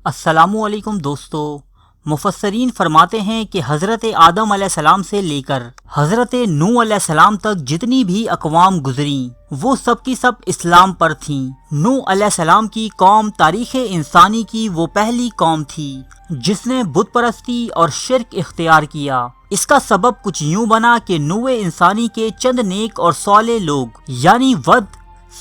السلام علیکم دوستو، مفسرین فرماتے ہیں کہ حضرت آدم علیہ السلام سے لے کر حضرت نوح علیہ السلام تک جتنی بھی اقوام گزریں وہ سب کی سب اسلام پر تھیں۔ نوح علیہ السلام کی قوم تاریخ انسانی کی وہ پہلی قوم تھی جس نے بت پرستی اور شرک اختیار کیا۔ اس کا سبب کچھ یوں بنا کہ نوع انسانی کے چند نیک اور صالح لوگ یعنی ود،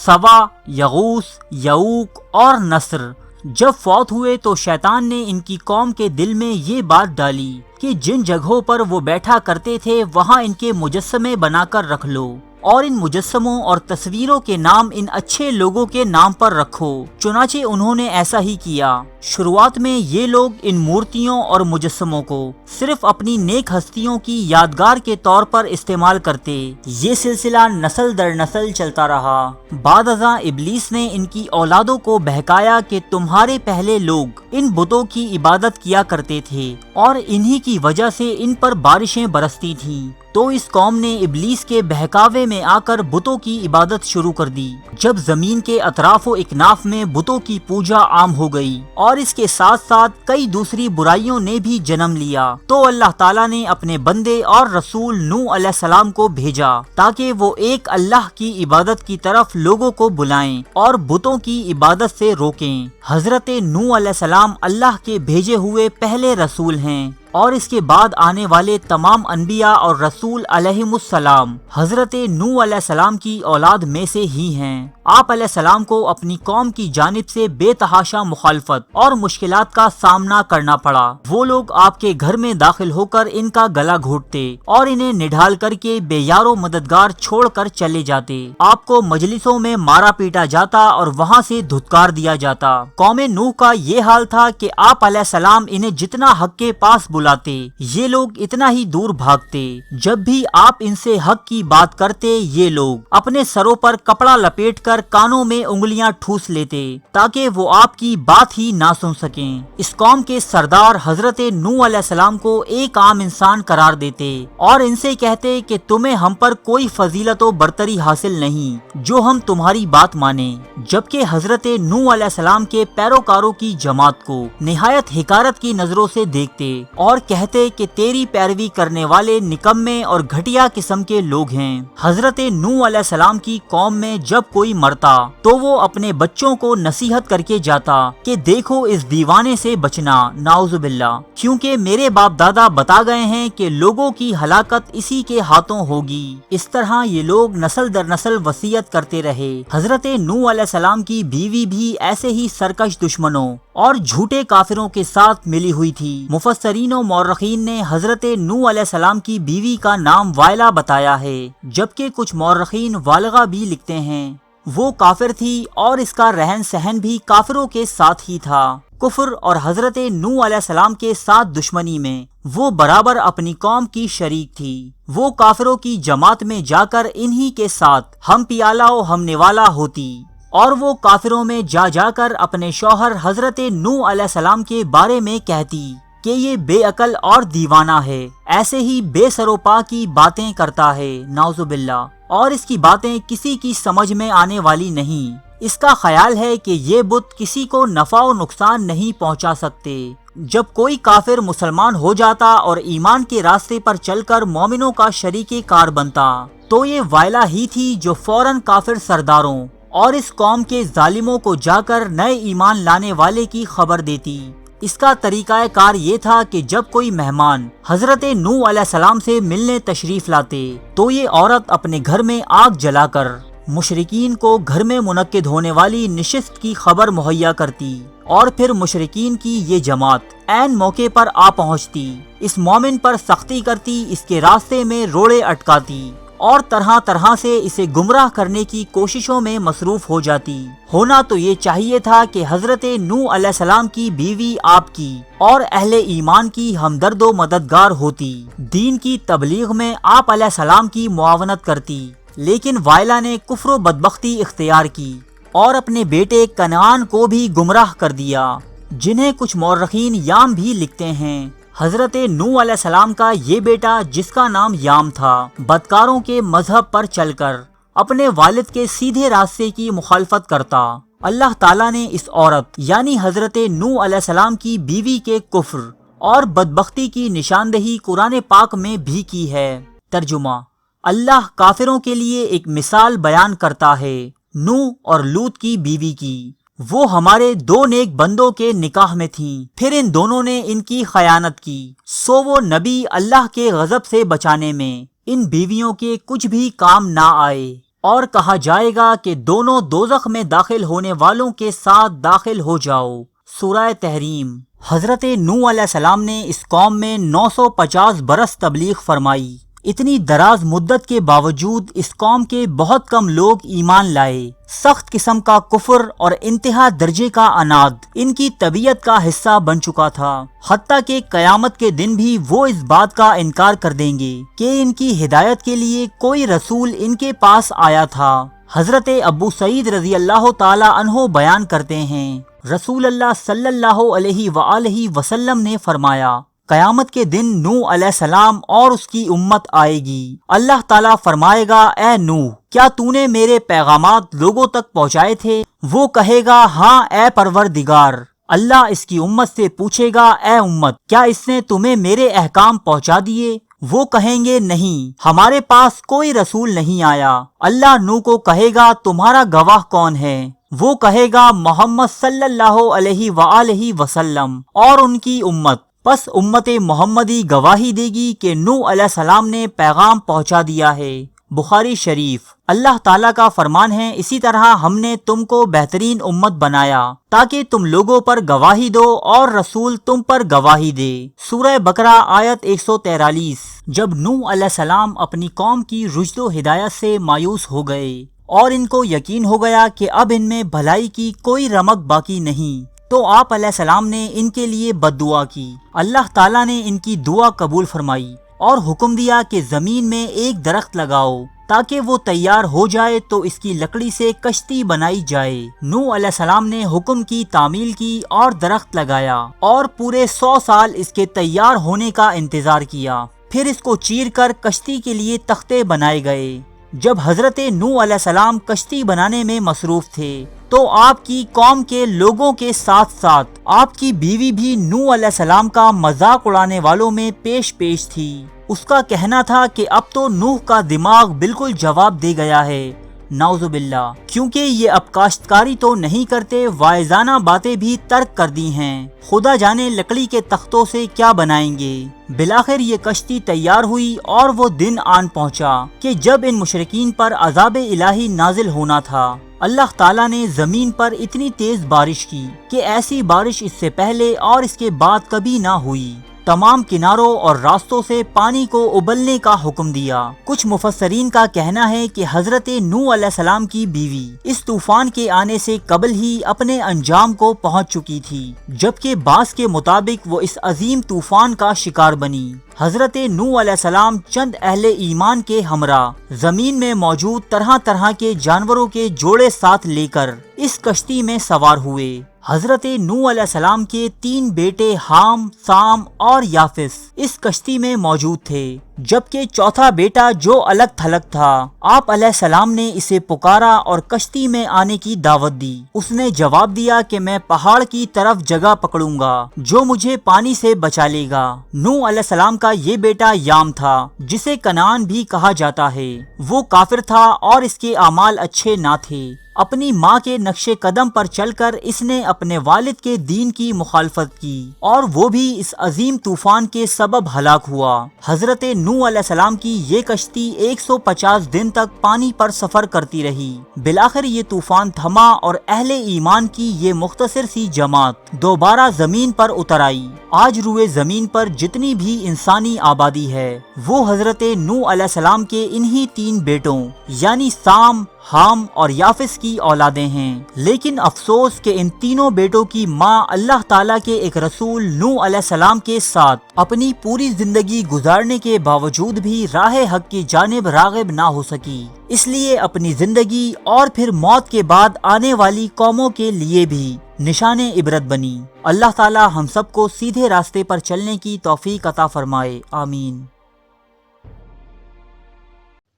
سوا، یغوث، یعوق اور نصر جب فوت ہوئے تو شیطان نے ان کی قوم کے دل میں یہ بات ڈالی کہ جن جگہوں پر وہ بیٹھا کرتے تھے وہاں ان کے مجسمے بنا کر رکھ لو اور ان مجسموں اور تصویروں کے نام ان اچھے لوگوں کے نام پر رکھو۔ چنانچہ انہوں نے ایسا ہی کیا۔ شروعات میں یہ لوگ ان مورتیوں اور مجسموں کو صرف اپنی نیک ہستیوں کی یادگار کے طور پر استعمال کرتے۔ یہ سلسلہ نسل در نسل چلتا رہا۔ بعد ازاں ابلیس نے ان کی اولادوں کو بہکایا کہ تمہارے پہلے لوگ ان بتوں کی عبادت کیا کرتے تھے اور انہی کی وجہ سے ان پر بارشیں برستی تھیں۔ تو اس قوم نے ابلیس کے بہکاوے میں آ کر بتوں کی عبادت شروع کر دی۔ جب زمین کے اطراف و اکناف میں بتوں کی پوجا عام ہو گئی اور اس کے ساتھ ساتھ کئی دوسری برائیوں نے بھی جنم لیا تو اللہ تعالیٰ نے اپنے بندے اور رسول نوح علیہ السلام کو بھیجا تاکہ وہ ایک اللہ کی عبادت کی طرف لوگوں کو بلائیں اور بتوں کی عبادت سے روکیں۔ حضرت نوح علیہ السلام اللہ کے بھیجے ہوئے پہلے رسول ہیں اور اس کے بعد آنے والے تمام انبیاء اور رسول علیہم السلام حضرت نوح علیہ السلام کی اولاد میں سے ہی ہیں۔ آپ علیہ السلام کو اپنی قوم کی جانب سے بے تحاشا مخالفت اور مشکلات کا سامنا کرنا پڑا۔ وہ لوگ آپ کے گھر میں داخل ہو کر ان کا گلا گھونٹتے اور انہیں نڈھال کر کے بے یار و مددگار چھوڑ کر چلے جاتے۔ آپ کو مجلسوں میں مارا پیٹا جاتا اور وہاں سے دھتکار دیا جاتا۔ قوم نوح کا یہ حال تھا کہ آپ علیہ السلام انہیں جتنا حق کے پاس بلاتے یہ لوگ اتنا ہی دور بھاگتے۔ جب بھی آپ ان سے حق کی بات کرتے یہ لوگ اپنے سروں پر کپڑا لپیٹ کر کانوں میں انگلیاں ٹھوس لیتے تاکہ وہ آپ کی بات ہی نہ سن سکیں۔ اس قوم کے سردار حضرت نوح علیہ السلام کو ایک عام انسان قرار دیتے اور ان سے کہتے کہ تمہیں ہم پر کوئی فضیلت و برتری حاصل نہیں جو ہم تمہاری بات مانیں، جبکہ حضرت نوح علیہ السلام کے پیروکاروں کی جماعت کو نہایت حقارت کی نظروں سے دیکھتے اور کہتے کہ تیری پیروی کرنے والے نکمے اور گھٹیا قسم کے لوگ ہیں۔ حضرت نوح علیہ السلام کی قوم میں جب کوئی مرتا تو وہ اپنے بچوں کو نصیحت کر کے جاتا کہ دیکھو اس دیوانے سے بچنا، نعوذ باللہ، کیونکہ میرے باپ دادا بتا گئے ہیں کہ لوگوں کی ہلاکت اسی کے ہاتھوں ہوگی۔ اس طرح یہ لوگ نسل در نسل وصیت کرتے رہے۔ حضرت نوح علیہ السلام کی بیوی بھی ایسے ہی سرکش دشمنوں اور جھوٹے کافروں کے ساتھ ملی ہوئی تھی۔ مفسرین و مورخین نے حضرت نوح علیہ السلام کی بیوی کا نام وائلہ بتایا ہے، جبکہ کچھ مورخین والغہ بھی لکھتے ہیں۔ وہ کافر تھی اور اس کا رہن سہن بھی کافروں کے ساتھ ہی تھا۔ کفر اور حضرت نوح علیہ السلام کے ساتھ دشمنی میں وہ برابر اپنی قوم کی شریک تھی۔ وہ کافروں کی جماعت میں جا کر انہی کے ساتھ ہم پیالہ و ہم نوالا ہوتی اور وہ کافروں میں جا جا کر اپنے شوہر حضرت نوح علیہ السلام کے بارے میں کہتی کہ یہ بے عقل اور دیوانہ ہے، ایسے ہی بے سر و پا کی باتیں کرتا ہے، نعوذ باللہ، اور اس کی باتیں کسی کی سمجھ میں آنے والی نہیں۔ اس کا خیال ہے کہ یہ بت کسی کو نفع و نقصان نہیں پہنچا سکتے۔ جب کوئی کافر مسلمان ہو جاتا اور ایمان کے راستے پر چل کر مومنوں کا شریک کار بنتا تو یہ وائلہ ہی تھی جو فوراً کافر سرداروں اور اس قوم کے ظالموں کو جا کر نئے ایمان لانے والے کی خبر دیتی۔ اس کا طریقہ کار یہ تھا کہ جب کوئی مہمان حضرت نوح علیہ السلام سے ملنے تشریف لاتے تو یہ عورت اپنے گھر میں آگ جلا کر مشرکین کو گھر میں منعقد ہونے والی نشست کی خبر مہیا کرتی اور پھر مشرکین کی یہ جماعت عین موقع پر آ پہنچتی، اس مومن پر سختی کرتی، اس کے راستے میں روڑے اٹکاتی اور طرح طرح سے اسے گمراہ کرنے کی کوششوں میں مصروف ہو جاتی۔ ہونا تو یہ چاہیے تھا کہ حضرت نوح علیہ السلام کی بیوی آپ کی اور اہل ایمان کی ہمدرد و مددگار ہوتی، دین کی تبلیغ میں آپ علیہ السلام کی معاونت کرتی، لیکن وائلہ نے کفر و بدبختی اختیار کی اور اپنے بیٹے کنعان کو بھی گمراہ کر دیا، جنہیں کچھ مورخین یام بھی لکھتے ہیں۔ حضرت نوح علیہ السلام کا یہ بیٹا جس کا نام یام تھا بدکاروں کے مذہب پر چل کر اپنے والد کے سیدھے راستے کی مخالفت کرتا اللہ تعالیٰ نے اس عورت یعنی حضرت نوح علیہ السلام کی بیوی کے کفر اور بدبختی کی نشاندہی قرآن پاک میں بھی کی ہے۔ ترجمہ: اللہ کافروں کے لیے ایک مثال بیان کرتا ہے نوح اور لوط کی بیوی کی۔ وہ ہمارے دو نیک بندوں کے نکاح میں تھیں، پھر ان دونوں نے ان کی خیانت کی، سو وہ نبی اللہ کے غضب سے بچانے میں ان بیویوں کے کچھ بھی کام نہ آئے، اور کہا جائے گا کہ دونوں دوزخ میں داخل ہونے والوں کے ساتھ داخل ہو جاؤ۔ سورہ تحریم۔ حضرت نوح علیہ السلام نے اس قوم میں 950 برس تبلیغ فرمائی۔ اتنی دراز مدت کے باوجود اس قوم کے بہت کم لوگ ایمان لائے۔ سخت قسم کا کفر اور انتہا درجے کا عناد ان کی طبیعت کا حصہ بن چکا تھا، حتیٰ کہ قیامت کے دن بھی وہ اس بات کا انکار کر دیں گے کہ ان کی ہدایت کے لیے کوئی رسول ان کے پاس آیا تھا۔ حضرت ابو سعید رضی اللہ تعالی عنہ بیان کرتے ہیں، رسول اللہ صلی اللہ علیہ وآلہ وسلم نے فرمایا، قیامت کے دن نوح علیہ السلام اور اس کی امت آئے گی۔ اللہ تعالیٰ فرمائے گا، اے نوح، کیا تو نے میرے پیغامات لوگوں تک پہنچائے تھے؟ وہ کہے گا، ہاں اے پروردگار۔ اللہ اس کی امت سے پوچھے گا، اے امت، کیا اس نے تمہیں میرے احکام پہنچا دیے؟ وہ کہیں گے، نہیں، ہمارے پاس کوئی رسول نہیں آیا۔ اللہ نوح کو کہے گا، تمہارا گواہ کون ہے؟ وہ کہے گا، محمد صلی اللہ علیہ وآلہ وسلم اور ان کی امت۔ پس امت محمدی گواہی دے گی کہ نوح علیہ السلام نے پیغام پہنچا دیا ہے۔ بخاری شریف۔ اللہ تعالیٰ کا فرمان ہے، اسی طرح ہم نے تم کو بہترین امت بنایا تاکہ تم لوگوں پر گواہی دو اور رسول تم پر گواہی دے۔ سورہ بقرہ آیت 143۔ جب نوح علیہ السلام اپنی قوم کی رشد و ہدایت سے مایوس ہو گئے اور ان کو یقین ہو گیا کہ اب ان میں بھلائی کی کوئی رمق باقی نہیں، تو آپ علیہ السلام نے ان کے لیے بد دعا کی۔ اللہ تعالیٰ نے ان کی دعا قبول فرمائی اور حکم دیا کہ زمین میں ایک درخت لگاؤ تاکہ وہ تیار ہو جائے تو اس کی لکڑی سے کشتی بنائی جائے۔ نوح علیہ السلام نے حکم کی تعمیل کی اور درخت لگایا اور پورے 100 سال اس کے تیار ہونے کا انتظار کیا، پھر اس کو چیر کر کشتی کے لیے تختے بنائے گئے۔ جب حضرت نوح علیہ السلام کشتی بنانے میں مصروف تھے تو آپ کی قوم کے لوگوں کے ساتھ ساتھ آپ کی بیوی بھی نوح علیہ السلام کا مذاق اڑانے والوں میں پیش تھی۔ اس کا کہنا تھا کہ اب تو نوح کا دماغ بالکل جواب دے گیا ہے، نعوذ باللہ، کیونکہ یہ اب کاشتکاری تو نہیں کرتے، واعظانہ باتیں بھی ترک کر دی ہیں، خدا جانے لکڑی کے تختوں سے کیا بنائیں گے۔ بالآخر یہ کشتی تیار ہوئی اور وہ دن آن پہنچا کہ جب ان مشرکین پر عذاب الہی نازل ہونا تھا۔ اللہ تعالیٰ نے زمین پر اتنی تیز بارش کی کہ ایسی بارش اس سے پہلے اور اس کے بعد کبھی نہ ہوئی۔ تمام کناروں اور راستوں سے پانی کو ابلنے کا حکم دیا۔ کچھ مفسرین کا کہنا ہے کہ حضرت نوح علیہ السلام کی بیوی اس طوفان کے آنے سے قبل ہی اپنے انجام کو پہنچ چکی تھی، جبکہ بعض کے مطابق وہ اس عظیم طوفان کا شکار بنی۔ حضرت نوح علیہ السلام چند اہل ایمان کے ہمراہ زمین میں موجود طرح طرح کے جانوروں کے جوڑے ساتھ لے کر اس کشتی میں سوار ہوئے۔ حضرت نوح علیہ السلام کے 3 بیٹے حام، سام اور یافس اس کشتی میں موجود تھے، جبکہ چوتھا بیٹا جو الگ تھلگ تھا، آپ علیہ السلام نے اسے پکارا اور کشتی میں آنے کی دعوت دی۔ اس نے جواب دیا کہ میں پہاڑ کی طرف جگہ پکڑوں گا جو مجھے پانی سے بچا لے گا۔ نوح علیہ السلام کا یہ بیٹا یام تھا، جسے کنعان بھی کہا جاتا ہے۔ وہ کافر تھا اور اس کے اعمال اچھے نہ تھے۔ اپنی ماں کے نقش قدم پر چل کر اس نے اپنے والد کے دین کی مخالفت کی اور وہ بھی اس عظیم طوفان کے سبب ہلاک ہوا۔ حضرت نوح علیہ السلام کی یہ کشتی 150 دن تک پانی پر سفر کرتی رہی۔ بالآخر یہ طوفان تھما اور اہل ایمان کی یہ مختصر سی جماعت دوبارہ زمین پر اتر آئی۔ آج روئے زمین پر جتنی بھی انسانی آبادی ہے وہ حضرت نوح علیہ السلام کے انہی 3 بیٹوں یعنی سام، حام اور یافس کی اولادیں ہیں۔ لیکن افسوس کہ ان تینوں بیٹوں کی ماں اللہ تعالیٰ کے ایک رسول نوح علیہ السلام کے ساتھ اپنی پوری زندگی گزارنے کے باوجود بھی راہ حق کی جانب راغب نہ ہو سکی، اس لیے اپنی زندگی اور پھر موت کے بعد آنے والی قوموں کے لیے بھی نشان عبرت بنی۔ اللہ تعالیٰ ہم سب کو سیدھے راستے پر چلنے کی توفیق عطا فرمائے، آمین۔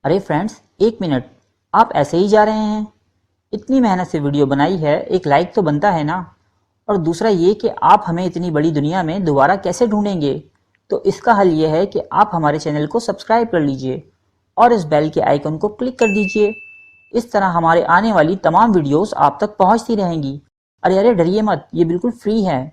ارے فرینڈز، 1 منٹ، آپ ایسے ہی جا رہے ہیں؟ اتنی محنت سے ویڈیو بنائی ہے، ایک لائک تو بنتا ہے نا۔ اور دوسرا یہ کہ آپ ہمیں اتنی بڑی دنیا میں دوبارہ کیسے ڈھونڈیں گے؟ تو اس کا حل یہ ہے کہ آپ ہمارے چینل کو سبسکرائب کر لیجئے اور اس بیل کے آئیکن کو کلک کر دیجئے۔ اس طرح ہمارے آنے والی تمام ویڈیوز آپ تک پہنچتی رہیں گی۔ ارے ڈریے مت، یہ بالکل فری ہے۔